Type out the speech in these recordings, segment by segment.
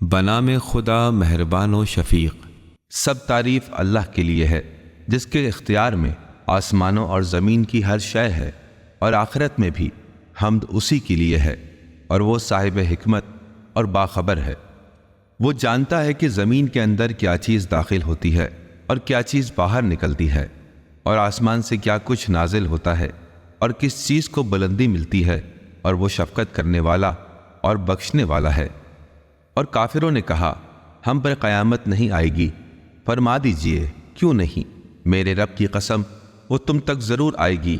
بنام خدا مہربان و شفیق۔ سب تعریف اللہ کے لیے ہے جس کے اختیار میں آسمانوں اور زمین کی ہر شے ہے، اور آخرت میں بھی حمد اسی کے لیے ہے، اور وہ صاحب حکمت اور باخبر ہے۔ وہ جانتا ہے کہ زمین کے اندر کیا چیز داخل ہوتی ہے اور کیا چیز باہر نکلتی ہے، اور آسمان سے کیا کچھ نازل ہوتا ہے اور کس چیز کو بلندی ملتی ہے، اور وہ شفقت کرنے والا اور بخشنے والا ہے۔ اور کافروں نے کہا ہم پر قیامت نہیں آئے گی۔ فرما دیجئے کیوں نہیں، میرے رب کی قسم وہ تم تک ضرور آئے گی۔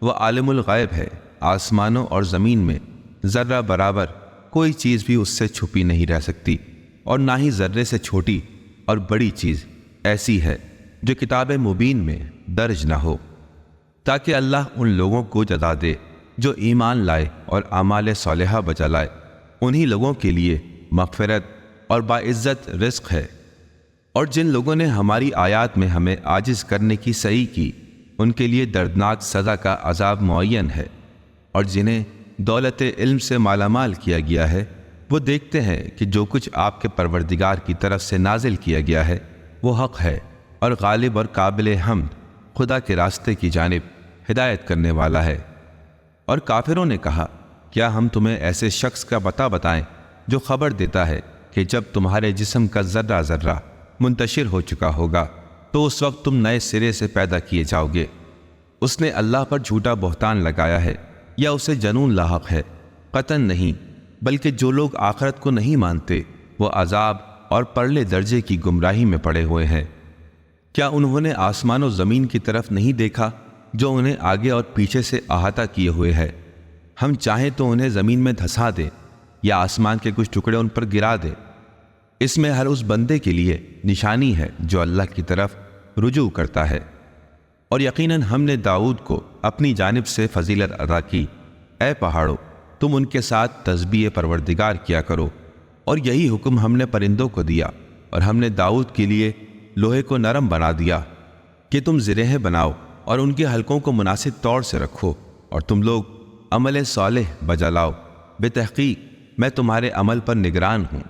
وہ عالم الغیب ہے، آسمانوں اور زمین میں ذرہ برابر کوئی چیز بھی اس سے چھپی نہیں رہ سکتی، اور نہ ہی ذرے سے چھوٹی اور بڑی چیز ایسی ہے جو کتاب مبین میں درج نہ ہو، تاکہ اللہ ان لوگوں کو جزا دے جو ایمان لائے اور اعمال صالحہ بجا لائے۔ انہی لوگوں کے لیے مغفرت اور باعزت رزق ہے۔ اور جن لوگوں نے ہماری آیات میں ہمیں عاجز کرنے کی سعی کی، ان کے لیے دردناک سزا کا عذاب معین ہے۔ اور جنہیں دولت علم سے مالا مال کیا گیا ہے، وہ دیکھتے ہیں کہ جو کچھ آپ کے پروردگار کی طرف سے نازل کیا گیا ہے وہ حق ہے، اور غالب اور قابل حمد خدا کے راستے کی جانب ہدایت کرنے والا ہے۔ اور کافروں نے کہا کیا ہم تمہیں ایسے شخص کا بتائیں جو خبر دیتا ہے کہ جب تمہارے جسم کا ذرہ ذرہ منتشر ہو چکا ہوگا تو اس وقت تم نئے سرے سے پیدا کیے جاؤ گے۔ اس نے اللہ پر جھوٹا بہتان لگایا ہے یا اسے جنون لاحق ہے؟ قطعاً نہیں، بلکہ جو لوگ آخرت کو نہیں مانتے وہ عذاب اور پرلے درجے کی گمراہی میں پڑے ہوئے ہیں۔ کیا انہوں نے آسمان و زمین کی طرف نہیں دیکھا جو انہیں آگے اور پیچھے سے احاطہ کیے ہوئے ہے؟ ہم چاہیں تو انہیں زمین میں دھسا دیں یا آسمان کے کچھ ٹکڑے ان پر گرا دے۔ اس میں ہر اس بندے کے لیے نشانی ہے جو اللہ کی طرف رجوع کرتا ہے۔ اور یقیناً ہم نے داؤد کو اپنی جانب سے فضیلت عطا کی۔ اے پہاڑوں، تم ان کے ساتھ تسبیح پروردگار کیا کرو۔ اور یہی حکم ہم نے پرندوں کو دیا، اور ہم نے داؤد کے لیے لوہے کو نرم بنا دیا کہ تم زرہیں بناؤ اور ان کے حلقوں کو مناسب طور سے رکھو، اور تم لوگ عمل صالح بجا لاؤ۔ بے تحقیق میں تمہارے عمل پر نگران ہوں۔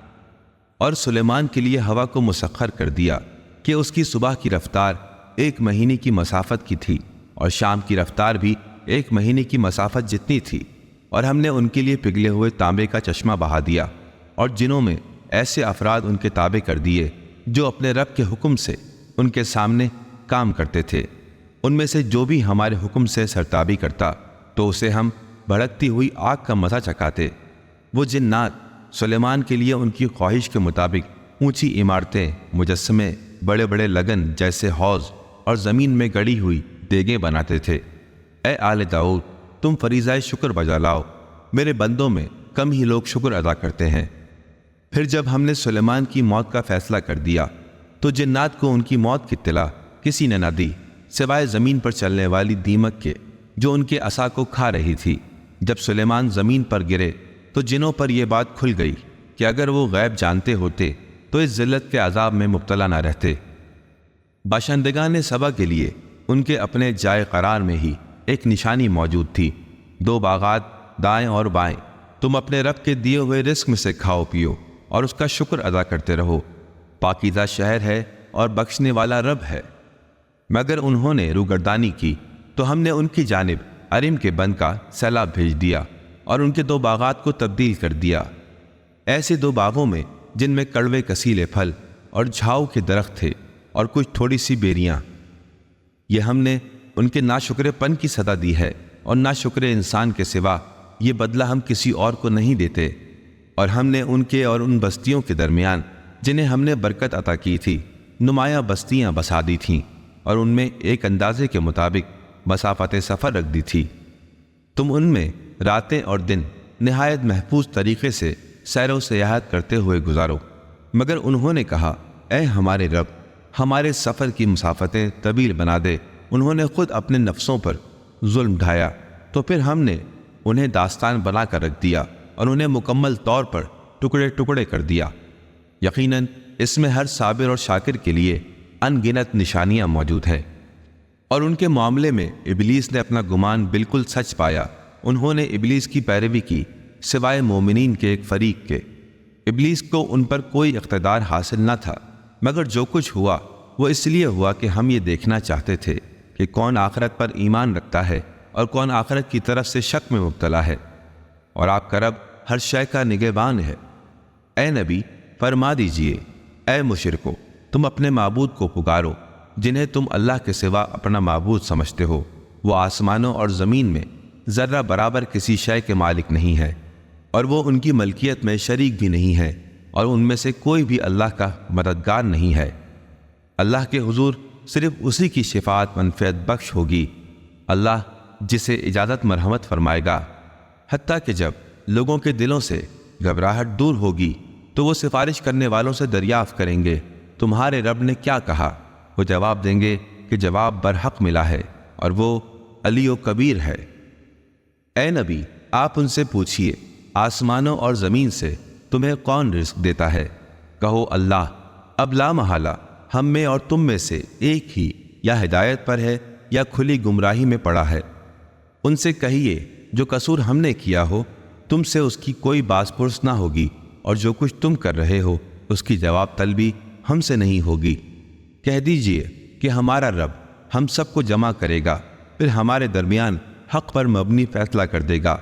اور سلیمان کے لیے ہوا کو مسخر کر دیا کہ اس کی صبح کی رفتار 1 مہینے کی مسافت کی تھی، اور شام کی رفتار بھی 1 مہینے کی مسافت جتنی تھی۔ اور ہم نے ان کے لیے پگھلے ہوئے تانبے کا چشمہ بہا دیا، اور جنوں میں ایسے افراد ان کے تابع کر دیے جو اپنے رب کے حکم سے ان کے سامنے کام کرتے تھے۔ ان میں سے جو بھی ہمارے حکم سے سرتابی کرتا تو اسے ہم بھڑکتی ہوئی آگ کا مزہ چکھاتے۔ وہ جنات سلیمان کے لیے ان کی خواہش کے مطابق اونچی عمارتیں، مجسمے، بڑے بڑے لگن جیسے حوض اور زمین میں گڑی ہوئی دیگیں بناتے تھے۔ اے آل داؤد، تم فریضہ شکر بجا لاؤ، میرے بندوں میں کم ہی لوگ شکر ادا کرتے ہیں۔ پھر جب ہم نے سلیمان کی موت کا فیصلہ کر دیا تو جنات کو ان کی موت کی اطلاع کسی نے نہ دی سوائے زمین پر چلنے والی دیمک کے جو ان کے عصا کو کھا رہی تھی۔ جب سلیمان زمین پر گرے تو جنوں پر یہ بات کھل گئی کہ اگر وہ غیب جانتے ہوتے تو اس ذلت کے عذاب میں مبتلا نہ رہتے۔ باشندگان سبا کے لیے ان کے اپنے جائے قرار میں ہی ایک نشانی موجود تھی، 2 باغات دائیں اور بائیں۔ تم اپنے رب کے دیے ہوئے رزق میں سے کھاؤ پیو اور اس کا شکر ادا کرتے رہو۔ پاکیزہ شہر ہے اور بخشنے والا رب ہے۔ مگر انہوں نے روگردانی کی تو ہم نے ان کی جانب ارم کے بند کا سیلاب بھیج دیا اور ان کے 2 باغات کو تبدیل کر دیا، ایسے 2 باغوں میں جن میں کڑوے کسیلے پھل اور جھاؤ کے درخت تھے اور کچھ تھوڑی سی بیریاں۔ یہ ہم نے ان کے ناشکرے پن کی سزا دی ہے، اور ناشکرے انسان کے سوا یہ بدلہ ہم کسی اور کو نہیں دیتے۔ اور ہم نے ان کے اور ان بستیوں کے درمیان جنہیں ہم نے برکت عطا کی تھی نمایاں بستیاں بسا دی تھیں، اور ان میں ایک اندازے کے مطابق مسافت سفر رکھ دی تھی۔ تم ان میں راتیں اور دن نہایت محفوظ طریقے سے سیر و سیاحت کرتے ہوئے گزارو۔ مگر انہوں نے کہا اے ہمارے رب، ہمارے سفر کی مسافتیں طویل بنا دے۔ انہوں نے خود اپنے نفسوں پر ظلم ڈھایا، تو پھر ہم نے انہیں داستان بنا کر رکھ دیا اور انہیں مکمل طور پر ٹکڑے ٹکڑے کر دیا۔ یقیناً اس میں ہر صابر اور شاکر کے لیے ان گنت نشانیاں موجود ہیں۔ اور ان کے معاملے میں ابلیس نے اپنا گمان بالکل سچ پایا۔ انہوں نے ابلیس کی پیروی کی سوائے مومنین کے ایک فریق کے۔ ابلیس کو ان پر کوئی اقتدار حاصل نہ تھا، مگر جو کچھ ہوا وہ اس لیے ہوا کہ ہم یہ دیکھنا چاہتے تھے کہ کون آخرت پر ایمان رکھتا ہے اور کون آخرت کی طرف سے شک میں مبتلا ہے، اور آپ کا رب ہر شے کا نگہبان ہے۔ اے نبی، فرما دیجئے، اے مشرکو، تم اپنے معبود کو پکارو جنہیں تم اللہ کے سوا اپنا معبود سمجھتے ہو۔ وہ آسمانوں اور زمین میں ذرہ برابر کسی شے کے مالک نہیں ہے، اور وہ ان کی ملکیت میں شریک بھی نہیں ہے، اور ان میں سے کوئی بھی اللہ کا مددگار نہیں ہے۔ اللہ کے حضور صرف اسی کی شفاعت منفعت بخش ہوگی، اللہ جسے اجازت مرحمت فرمائے گا۔ حتیٰ کہ جب لوگوں کے دلوں سے گھبراہٹ دور ہوگی تو وہ سفارش کرنے والوں سے دریافت کریں گے، تمہارے رب نے کیا کہا؟ وہ جواب دیں گے کہ جواب برحق ملا ہے اور وہ علی و کبیر ہے۔ اے نبی، آپ ان سے پوچھئے، آسمانوں اور زمین سے تمہیں کون رزق دیتا ہے؟ کہو اللہ۔ اب لا محالہ ہم میں اور تم میں سے ایک ہی یا ہدایت پر ہے یا کھلی گمراہی میں پڑا ہے۔ ان سے کہیے، جو قصور ہم نے کیا ہو تم سے اس کی کوئی باز پرس نہ ہوگی، اور جو کچھ تم کر رہے ہو اس کی جواب طلبی ہم سے نہیں ہوگی۔ کہہ دیجئے کہ ہمارا رب ہم سب کو جمع کرے گا، پھر ہمارے درمیان حق پر مبنی فیصلہ کر دے گا،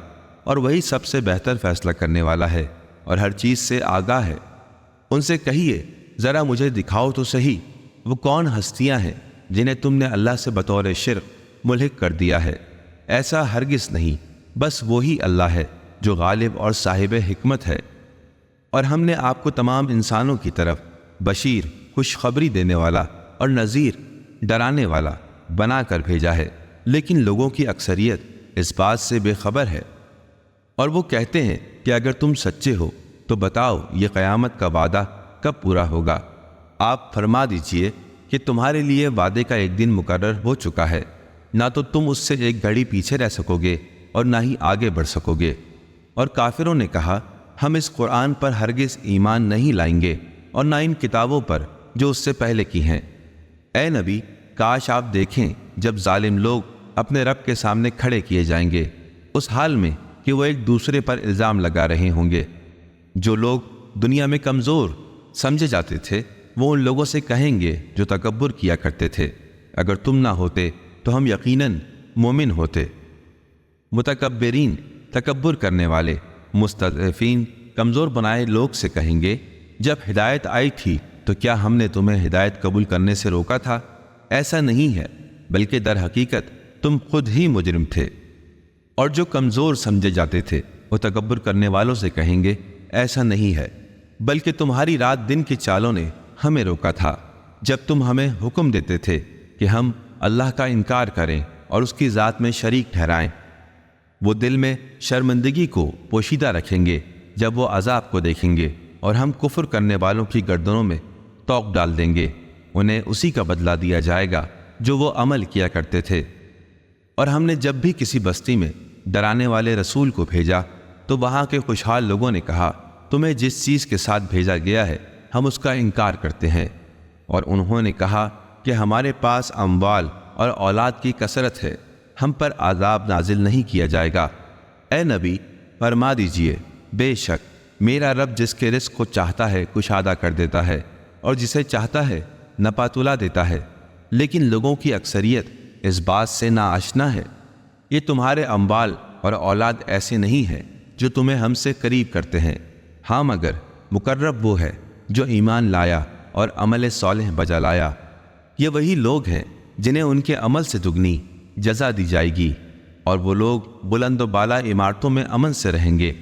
اور وہی سب سے بہتر فیصلہ کرنے والا ہے اور ہر چیز سے آگاہ ہے۔ ان سے کہیے، ذرا مجھے دکھاؤ تو صحیح، وہ کون ہستیاں ہیں جنہیں تم نے اللہ سے بطور شرک ملحق کر دیا ہے؟ ایسا ہرگز نہیں، بس وہی اللہ ہے جو غالب اور صاحب حکمت ہے۔ اور ہم نے آپ کو تمام انسانوں کی طرف بشیر، خوشخبری دینے والا اور نذیر، ڈرانے والا بنا کر بھیجا ہے، لیکن لوگوں کی اکثریت اس بات سے بے خبر ہے۔ اور وہ کہتے ہیں کہ اگر تم سچے ہو تو بتاؤ یہ قیامت کا وعدہ کب پورا ہوگا؟ آپ فرما دیجئے کہ تمہارے لیے وعدے کا ایک دن مقرر ہو چکا ہے، نہ تو تم اس سے ایک گھڑی پیچھے رہ سکو گے اور نہ ہی آگے بڑھ سکو گے۔ اور کافروں نے کہا، ہم اس قرآن پر ہرگز ایمان نہیں لائیں گے اور نہ ان کتابوں پر جو اس سے پہلے کی ہیں۔ اے نبی، کاش آپ دیکھیں جب ظالم لوگ اپنے رب کے سامنے کھڑے کیے جائیں گے، اس حال میں کہ وہ ایک دوسرے پر الزام لگا رہے ہوں گے۔ جو لوگ دنیا میں کمزور سمجھے جاتے تھے وہ ان لوگوں سے کہیں گے جو تکبر کیا کرتے تھے، اگر تم نہ ہوتے تو ہم یقیناً مومن ہوتے۔ متکبرین، تکبر کرنے والے، مستضعفین، کمزور بنائے لوگ سے کہیں گے، جب ہدایت آئی تھی تو کیا ہم نے تمہیں ہدایت قبول کرنے سے روکا تھا؟ ایسا نہیں ہے، بلکہ در حقیقت تم خود ہی مجرم تھے۔ اور جو کمزور سمجھے جاتے تھے وہ تکبر کرنے والوں سے کہیں گے، ایسا نہیں ہے، بلکہ تمہاری رات دن کی چالوں نے ہمیں روکا تھا، جب تم ہمیں حکم دیتے تھے کہ ہم اللہ کا انکار کریں اور اس کی ذات میں شریک ٹھہرائیں۔ وہ دل میں شرمندگی کو پوشیدہ رکھیں گے جب وہ عذاب کو دیکھیں گے، اور ہم کفر کرنے والوں کی گردنوں میں توق ڈال دیں گے، انہیں اسی کا بدلہ دیا جائے گا جو وہ عمل کیا کرتے تھے۔ اور ہم نے جب بھی کسی بستی میں ڈرانے والے رسول کو بھیجا تو وہاں کے خوشحال لوگوں نے کہا، تمہیں جس چیز کے ساتھ بھیجا گیا ہے ہم اس کا انکار کرتے ہیں، اور انہوں نے کہا کہ ہمارے پاس اموال اور اولاد کی کثرت ہے، ہم پر عذاب نازل نہیں کیا جائے گا۔ اے نبی، فرما دیجئے، بے شک میرا رب جس کے رزق کو چاہتا ہے کشادہ کر دیتا ہے اور جسے چاہتا ہے نپاتلا دیتا ہے، لیکن لوگوں کی اکثریت اس بات سے ناآشنا ہے۔ یہ تمہارے اموال اور اولاد ایسے نہیں ہیں جو تمہیں ہم سے قریب کرتے ہیں، ہاں مگر مقرب وہ ہے جو ایمان لایا اور عمل صالح بجا لایا۔ یہ وہی لوگ ہیں جنہیں ان کے عمل سے دگنی جزا دی جائے گی، اور وہ لوگ بلند و بالا عمارتوں میں امن سے رہیں گے۔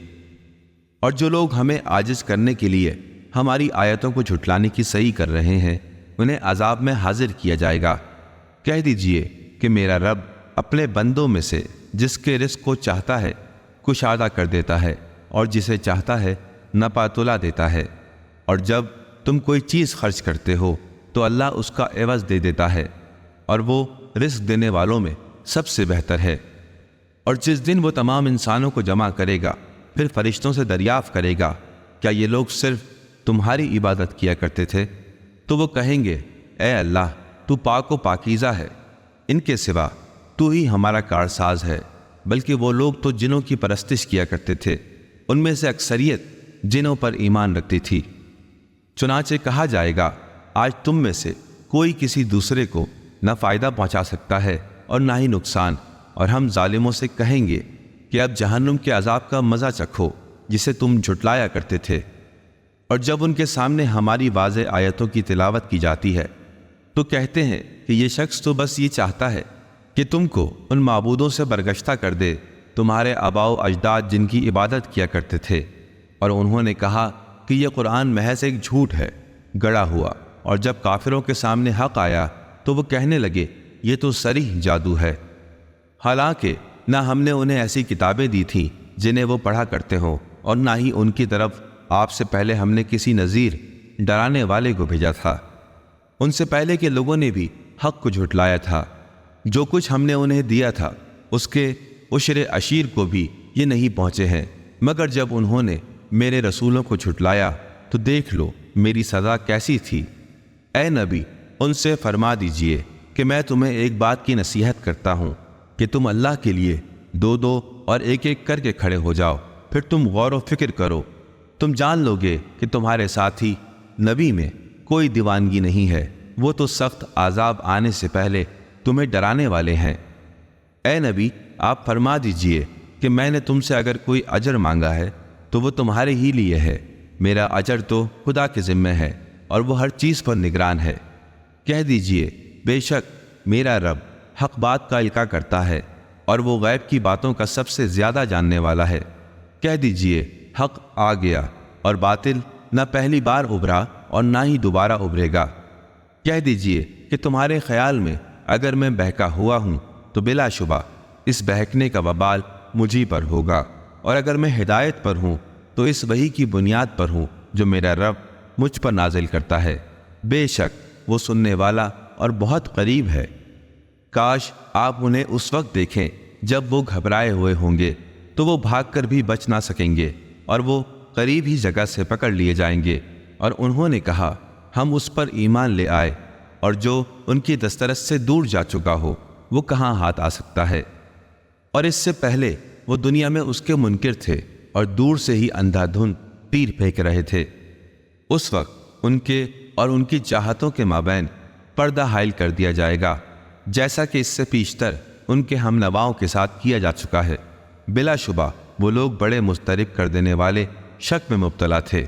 اور جو لوگ ہمیں عاجز کرنے کے لیے ہماری آیتوں کو جھٹلانے کی صحیح کر رہے ہیں انہیں عذاب میں حاضر کیا جائے گا۔ کہہ دیجئے کہ میرا رب اپنے بندوں میں سے جس کے رزق کو چاہتا ہے کشادہ کر دیتا ہے اور جسے چاہتا ہے نپاتلا دیتا ہے، اور جب تم کوئی چیز خرچ کرتے ہو تو اللہ اس کا عوض دے دیتا ہے، اور وہ رزق دینے والوں میں سب سے بہتر ہے۔ اور جس دن وہ تمام انسانوں کو جمع کرے گا پھر فرشتوں سے دریافت کرے گا، کیا یہ لوگ صرف تمہاری عبادت کیا کرتے تھے؟ تو وہ کہیں گے، اے اللہ تو پاک و پاکیزہ ہے، ان کے سوا تو ہی ہمارا کارساز ہے، بلکہ وہ لوگ تو جنوں کی پرستش کیا کرتے تھے، ان میں سے اکثریت جنوں پر ایمان رکھتی تھی۔ چنانچہ کہا جائے گا آج تم میں سے کوئی کسی دوسرے کو نہ فائدہ پہنچا سکتا ہے اور نہ ہی نقصان، اور ہم ظالموں سے کہیں گے کہ اب جہنم کے عذاب کا مزہ چکھو جسے تم جھٹلایا کرتے تھے۔ اور جب ان کے سامنے ہماری واضح آیتوں کی تلاوت کی جاتی ہے تو کہتے ہیں کہ یہ شخص تو بس یہ چاہتا ہے کہ تم کو ان معبودوں سے برگشتہ کر دے تمہارے آباء و اجداد جن کی عبادت کیا کرتے تھے، اور انہوں نے کہا کہ یہ قرآن محض ایک جھوٹ ہے، گڑا ہوا۔ اور جب کافروں کے سامنے حق آیا تو وہ کہنے لگے یہ تو صریح جادو ہے، حالانکہ نہ ہم نے انہیں ایسی کتابیں دی تھیں جنہیں وہ پڑھا کرتے ہوں، اور نہ ہی ان کی طرف آپ سے پہلے ہم نے کسی نذیر ڈرانے والے کو بھیجا تھا۔ ان سے پہلے کے لوگوں نے بھی حق کو جھٹلایا تھا، جو کچھ ہم نے انہیں دیا تھا اس کے عشر عشیر کو بھی یہ نہیں پہنچے ہیں، مگر جب انہوں نے میرے رسولوں کو جھٹلایا تو دیکھ لو میری سزا کیسی تھی۔ اے نبی ان سے فرما دیجئے کہ میں تمہیں ایک بات کی نصیحت کرتا ہوں کہ تم اللہ کے لیے دو دو اور ایک ایک کر کے کھڑے ہو جاؤ، پھر تم غور و فکر کرو، تم جان لو گے کہ تمہارے ساتھی نبی میں کوئی دیوانگی نہیں ہے، وہ تو سخت عذاب آنے سے پہلے تمہیں ڈرانے والے ہیں۔ اے نبی آپ فرما دیجئے کہ میں نے تم سے اگر کوئی اجر مانگا ہے تو وہ تمہارے ہی لیے ہے، میرا اجر تو خدا کے ذمہ ہے اور وہ ہر چیز پر نگران ہے۔ کہہ دیجئے بے شک میرا رب حق بات کا القاء کرتا ہے اور وہ غیب کی باتوں کا سب سے زیادہ جاننے والا ہے۔ کہہ دیجئے حق آ گیا اور باطل نہ پہلی بار ابھرا اور نہ ہی دوبارہ ابھرے گا۔ کہہ دیجئے کہ تمہارے خیال میں اگر میں بہکا ہوا ہوں تو بلا شبہ اس بہکنے کا وبال مجھی پر ہوگا، اور اگر میں ہدایت پر ہوں تو اس وحی کی بنیاد پر ہوں جو میرا رب مجھ پر نازل کرتا ہے، بے شک وہ سننے والا اور بہت قریب ہے۔ کاش آپ انہیں اس وقت دیکھیں جب وہ گھبرائے ہوئے ہوں گے تو وہ بھاگ کر بھی بچ نہ سکیں گے، اور وہ قریب ہی جگہ سے پکڑ لیے جائیں گے۔ اور انہوں نے کہا ہم اس پر ایمان لے آئے، اور جو ان کی دسترس سے دور جا چکا ہو وہ کہاں ہاتھ آ سکتا ہے۔ اور اس سے پہلے وہ دنیا میں اس کے منکر تھے اور دور سے ہی اندھا دھند تیر پھینک رہے تھے۔ اس وقت ان کے اور ان کی چاہتوں کے مابین پردہ حائل کر دیا جائے گا، جیسا کہ اس سے پیشتر ان کے ہم نواؤں کے ساتھ کیا جا چکا ہے۔ بلا شبہ وہ لوگ بڑے مضطرب کر دینے والے شک میں مبتلا تھے۔